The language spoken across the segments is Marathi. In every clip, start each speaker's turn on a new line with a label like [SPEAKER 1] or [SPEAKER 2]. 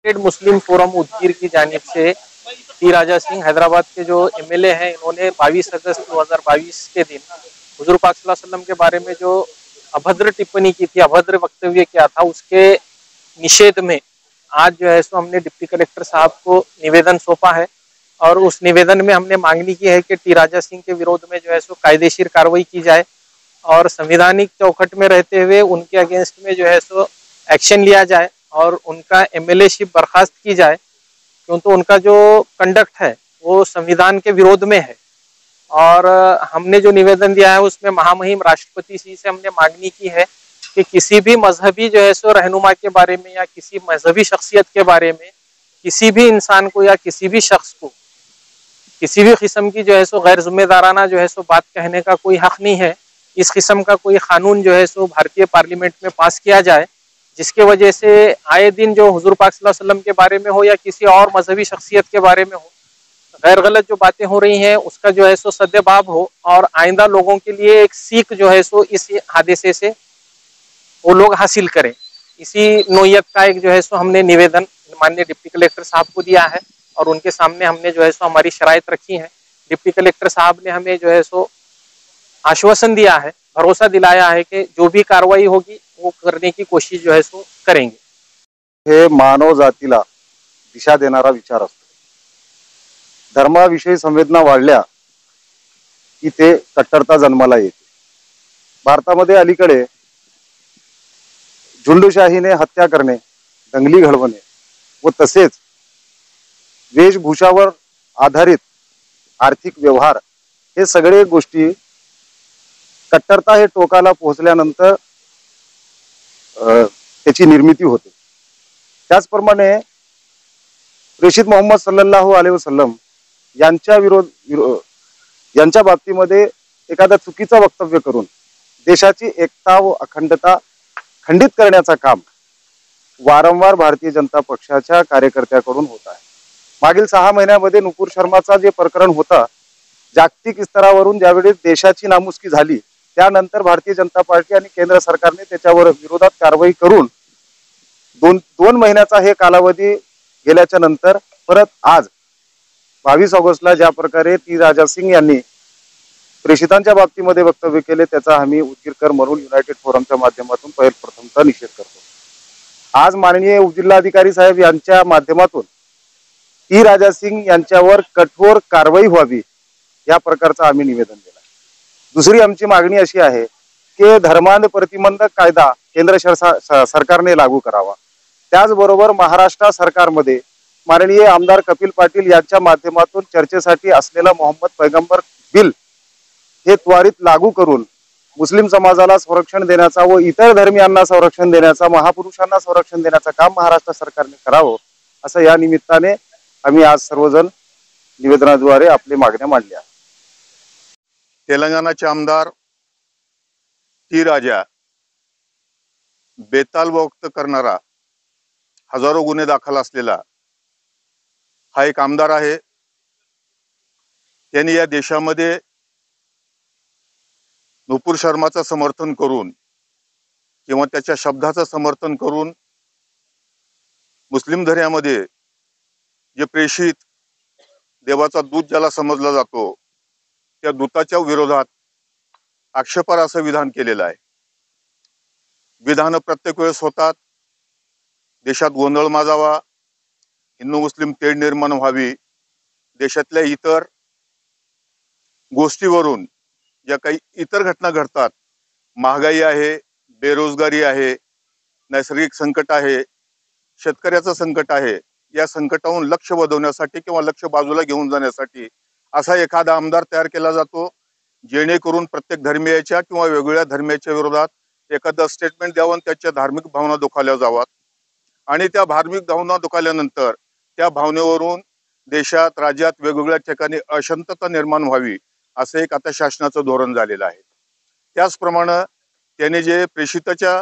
[SPEAKER 1] यूनाइटेड मुस्लिम फोरम उदगीर की जानिब से टी राजा सिंह हैदराबाद के जो एमएलए हैं, इन्होंने 22 अगस्त 2022 के दिन हुजूर पाक सल्लल्लाहु अलैहि वसल्लम के बारे में जो अभद्र टिप्पणी की थी, अभद्र वक्तव्य किया था, उसके निषेध में आज जो है सो हमने डिप्टी कलेक्टर साहब को निवेदन सौंपा है। और उस निवेदन में हमने मांगनी की है कि टी राजा सिंह के विरोध में जो है सो कायदेशीर कार्रवाई की जाए और संवैधानिक चौखट में रहते हुए उनके अगेंस्ट में जो है सो एक्शन लिया जाए और उनका एमएलए-शिप बर्खास्त की जाए, क्योंकि उनका जो कंडक्ट है वो संविधान के विरोध में है। और हमने जो निवेदन दिया है उसमें महामहिम राष्ट्रपति जी से हमने मांगनी की है कि किसी भी मजहबी जो है सो रहनुमा के बारे में या किसी मजहबी शख्सियत के बारे में किसी भी इंसान को या किसी भी शख्स को किसी भी किस्म की जो है सो गैर जिम्मेदाराना जो है सो बात कहने का कोई हक नहीं है। इस किस्म का कोई कानून जो है सो भारतीय पार्लियामेंट में पास किया जाए, जिसके वजह से आए दिन जो हुजूर पाक सल्लल्लाहु अलैहि वसल्लम के बारे में हो या किसी और मजहबी शख्सियत के बारे में हो, गैर गलत जो बातें हो रही हैं उसका जो है सो सद्देबाब हो और आइंदा लोगों के लिए एक सीख जो है सो इस हादसे से वो लोग हासिल करें। इसी नोयत का एक जो है सो हमने निवेदन माननीय डिप्टी कलेक्टर साहब को दिया है और उनके सामने हमने जो है सो हमारी शराइत रखी है। डिप्टी कलेक्टर साहब ने हमें जो है सो आश्वासन दिया है, भरोसा दिलाया है कि जो भी कार्रवाई होगी वो करने की कोशिश जो है सो करेंगे।
[SPEAKER 2] हे मानव जातीला दिशा देणारा विचार असतो। धर्माविषयी संवेदना वाढल्या की ते कट्टरता जन्माला येते। भारतामध्ये अलीकडे झुंडशाहीने हत्या करणे, दंगली घडवणे व तसेच वेशभूषावर आधारित आर्थिक व्यवहार हे सगळे गोष्टी कट्टरता हे टोकाला पोहोचल्यानंतर त्याची निर्मिती होते। त्याचप्रमाणे प्रेषित मोहम्मद सल्लल्लाहु अलैहि वसल्लम यांच्या बाबतीमध्ये एखादा चुकीचं वक्तव्य करून देशाची एकता व अखंडता खंडित करण्याचा काम वारंवार भारतीय जनता पक्षाच्या कार्यकर्त्यांकडून होत आहे। मागील 6 महिन्यामध्ये नुपूर शर्माचा जे प्रकरण होता, जागतिक स्तरावरून ज्यावेळी देशाची नामुष्की झाली त्यानंतर भारतीय जनता पार्टी आणि केंद्र सरकारने त्याच्यावर विरोधात कारवाई करून दोन महिन्याचा हे कालावधी गेल्याच्या नंतर परत आज 22 ऑगस्टला ज्या प्रकारे टी राजा सिंह यांनी प्रेषितांच्या बाबतीमध्ये वक्तव्य केले त्याचा आम्ही उदगीरकर मरुल युनायटेड फोरमच्या माध्यमातून प्रथमतः निषेध करतो। आज माननीय उपजिल्हाधिकारी साहेब यांच्या माध्यमातून टी राजा सिंह यांच्यावर कठोर कारवाई व्हावी या प्रकारचं आम्ही निवेदन दिलं। दुसरी आमची मागणी अशी आहे की धर्मांध प्रतिबंधक कायदा केंद्र सरकारने लागू करावा। त्याचबरोबर महाराष्ट्र सरकारमध्ये माननीय आमदार कपिल पाटील यांच्या माध्यमातून चर्चेसाठी असलेला मोहम्मद पैगंबर बिल हे त्वरित लागू करून मुस्लिम समाजाला संरक्षण देण्याचा व इतर धर्मियांना संरक्षण देण्याचा, महापुरुषांना संरक्षण देण्याचं काम महाराष्ट्र सरकारने करावं असं या निमित्ताने आम्ही आज सर्वजण निवेदनाद्वारे आपली मागण्या मांडल्या।
[SPEAKER 3] तेलंगणाचे आमदार टी राजा बेताल व्यक्त करणारा हजारो गुन्हे दाखल असलेला हा एक आमदार आहे। त्यांनी या देशामध्ये नुपूर शर्माचं समर्थन करून किंवा त्याच्या शब्दाचं समर्थन करून मुस्लिम धर्मामध्ये जे प्रेषित देवाचा दूत ज्याला समजला जातो त्या दूताच्या विरोधात आक्षेपार्ह असं विधान केलेलं आहे। विधान प्रत्येक वेळेस होतात, देशात गोंधळ माजावा, हिंदू मुस्लिम तेढ निर्माण व्हावी, देशातल्या इतर गोष्टीवरून ज्या काही इतर घटना घडतात, महागाई आहे, बेरोजगारी आहे, नैसर्गिक संकट आहे, शेतकऱ्याचं संकट आहे, या संकटावरून लक्ष वळवण्यासाठी किंवा लक्ष बाजूला घेऊन जाण्यासाठी असा एखादा आमदार तयार केला जातो जेणेकरून प्रत्येक धर्मीयाच्या किंवा वेगवेगळ्या धर्माच्या विरोधात एखादा स्टेटमेंट द्यावं, त्याच्या धार्मिक भावना दुखावल्या जावात आणि त्या धार्मिक भावना दुखावल्यानंतर त्या भावनेवरून देशात राज्यात वेगवेगळ्या ठिकाणी अशांतता निर्माण व्हावी असं एक आता शासनाचं धोरण झालेलं आहे। त्याचप्रमाणे त्याने जे प्रेषिताच्या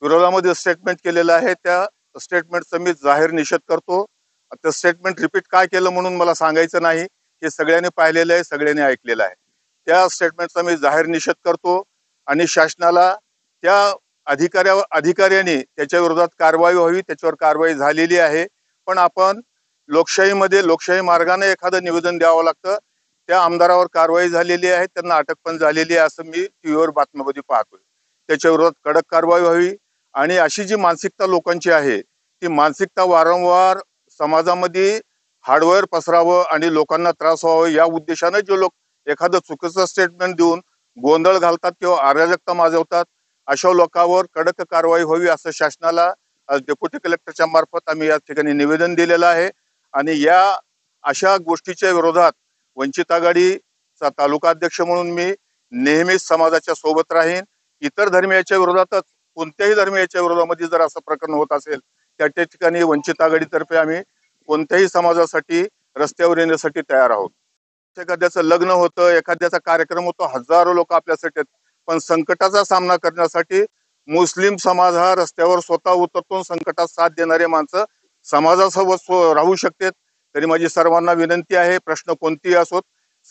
[SPEAKER 3] विरोधामध्ये स्टेटमेंट केलेलं आहे त्या स्टेटमेंटचा मी जाहीर निषेध करतो। त्या स्टेटमेंट रिपीट काय केलं म्हणून मला सांगायचं नाही, हे सगळ्यांनी पाहिलेलं आहे, सगळ्यांनी ऐकलेलं आहे। त्या स्टेटमेंटचा मी जाहीर निषेध करतो आणि शासनाला त्या अधिकाऱ्यांनी त्याच्या विरोधात कारवाई व्हावी, त्याच्यावर कारवाई झालेली आहे पण आपण लोकशाही मार्गाने एखादं निवेदन द्यावं लागतं. त्या आमदारावर कारवाई झालेली आहे, त्यांना अटक पण झालेली आहे असं मी टीव्हीवर बातम्यामध्ये पाहतोय. त्याच्या विरोधात कडक कारवाई व्हावी आणि अशी जी मानसिकता लोकांची आहे ती मानसिकता वारंवार समाजामध्ये हार्डवेअर पसरावं आणि लोकांना त्रास व्हावा या उद्देशाने जे लोक एखादं चुकीचं स्टेटमेंट देऊन गोंधळ घालतात किंवा अराजकता माजवतात अशा लोकांवर कडक कारवाई व्हावी असं शासनाला आज डेप्युटी कलेक्टरच्या मार्फत आम्ही या ठिकाणी निवेदन दिलेलं आहे. आणि या अशा गोष्टीच्या विरोधात वंचित आघाडीचा तालुका अध्यक्ष म्हणून मी नेहमीच समाजाच्या सोबत राहीन. इतर धर्मियाच्या विरोधातच कोणत्याही धर्मियाच्या विरोधामध्ये जर असं प्रकरण होत असेल त्या ठिकाणी वंचित आघाडीतर्फे आम्ही कोणत्याही समाजासाठी रस्त्यावर येण्यासाठी तयार आहोत. एखाद्याचं लग्न होतं, एखाद्याचा कार्यक्रम होतो, हजारो लोक आपल्यासाठी, पण संकटाचा सामना करण्यासाठी मुस्लिम समाज हा रस्त्यावर स्वतः उतरतो. संकटात साथ देणारे माणसं समाजासोबत राहू शकतात. तरी माझी सर्वांना विनंती आहे, प्रश्न कोणतीही असोत,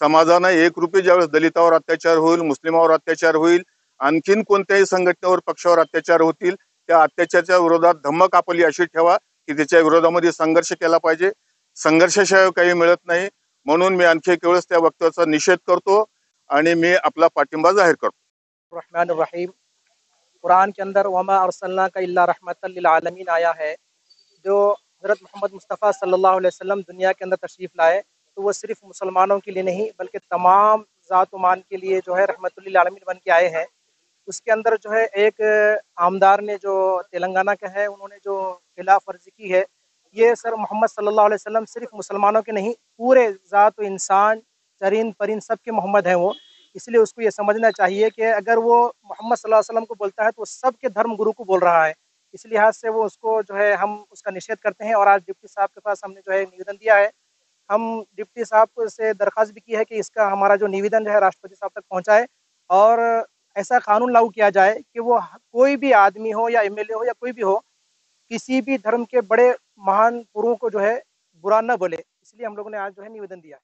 [SPEAKER 3] समाजानं एकरूपी ज्यावेळेस दलितावर अत्याचार होईल, मुस्लिमावर अत्याचार होईल, आणखीन कोणत्याही संघटनेवर पक्षावर अत्याचार होतील, त्या अत्याचाराच्या विरोधात धम्मक आपली अशी ठेवा की त्याच्या विरोधामध्ये संघर्ष केला पाहिजे. संघर्षाशिवाय काही मिळत नाही. म्हणून मी आणखी एक वेळेस त्या वक्तव्याचा निषेध करतो आणि मी आपला पाठिंबा जाहीर करतो.
[SPEAKER 1] रहमान रहीम। कुरान के अंदर वमा अरसलनाका इल्ला रहमतल लिल आलमीन आया है। जो हज़रत मोहम्मद मुस्तफ़ा सल्लल्लाहु अलैहि वसल्लम दुनिया के अंदर तशरीफ़ लाए तो वो सिर्फ मुसलमानों के लिए नहीं बल्कि तमाम ज़ात मान के लिए जो है रहमतुल लिल आलमीन बन के आए हैं। उसके अंदर जो है एक आमदार ने जो तेलंगाना का है उन्होंने जो खिलाफ वर्जी की है, ये सर मोहम्मद सल्लल्लाहु अलैहि वसल्लम सिर्फ मुसलमानों के नहीं पूरे ज़ात इंसान चरिंद परिंद सब के मोहम्मद हैं वो। इसलिए उसको ये समझना चाहिए कि अगर वो मोहम्मद सल्लल्लाहु अलैहि वसल्लम को बोलता है तो वो सब के धर्म गुरु को बोल रहा है। इस लिहाज से वो उसको जो है हम उसका निषेध करते हैं और आज डिप्टी साहब के पास हमने जो है निवेदन दिया है। हम डिप्टी साहब से दरख्वास्त भी की है कि इसका हमारा जो निवेदन जो है राष्ट्रपति साहब तक पहुँचाए और ऐसा कानून लागू किया जाए कि वो कोई भी आदमी हो या एमएलए हो या कोई भी हो, किसी भी धर्म के बड़े महान गुरुओं को जो है बुरा न बोले। इसलिए हम लोगों ने आज जो है निवेदन दिया है।